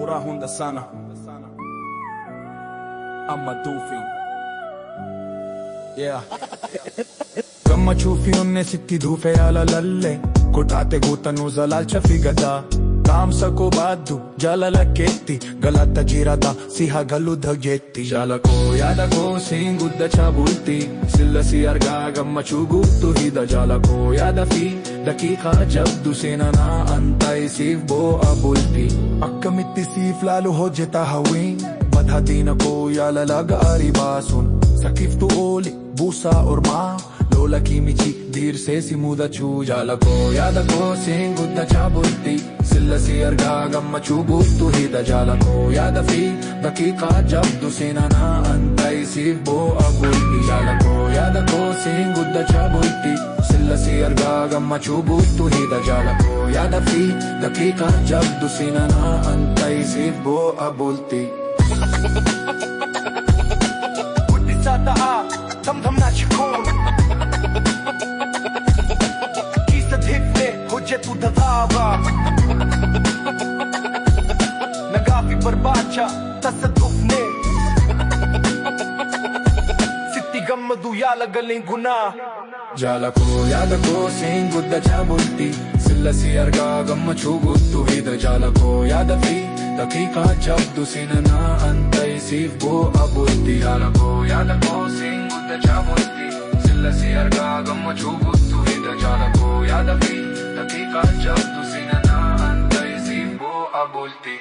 Furaha sana Amma Tufi. Yeah. Gammachuu fi onnee sitti dhufe yaala lalle kutaate guutanuu zalaalcha figata taamsa koo baaddu jaalala keetti galata jirata si hagalu dhageetti jaala koo yaada koo siin guddachaa bulti silla si argaa gammachuu guutuu hida jaala koo yaada fi daqiiqaa jabdu seenanaa anta'i siif boo'a bulti akkamitti siif laalu hojjeta hawwiin badhaadhina koo yaala gaarii baasuun sakiftu ooli buusaa ormaa lola kimichi diirsee si mudachuu jaala koo yaada koo siin guddachaa bulti silla si argaa gammachuu guutuu hida jaala koo yaada fi daqiiqaa jabdu seenanaa anta'i siif boo'a bulti jaala koo yaada koo siin guddachaa bulti silla si argaa gammachuu guutuu hida jaala koo yaada fi daqiiqaa jabdu seenanaa anta'i siif boo'a bulti. Tam nachikoon Kiisa dhifne hojjetu dadaaba Nagaafi barbaacha tasa dhufne Sitti gammadu yaala galeen gunaa jaala koo yaada koo siin guddachaa bulti silla si argaa gammachuu guutuu hida jaala koo yaada fi daqiiqaa jabdu seenanaa anta'i siif boo'a bulti jaala koo yaada koo siin guddachaa bulti silla si argaa gammachuu guutuu hida jaala koo yaada fi daqiiqaa jabdu seenanaa anta'i siif boo'a bulti.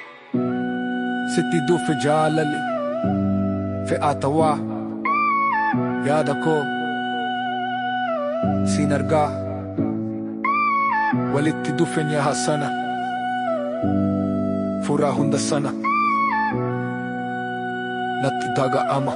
Sitti dhufe jaalali fe'aatawaa yaada koo siin argaa walitti dhufeenya hasana furaha sana natti dhaga'ama.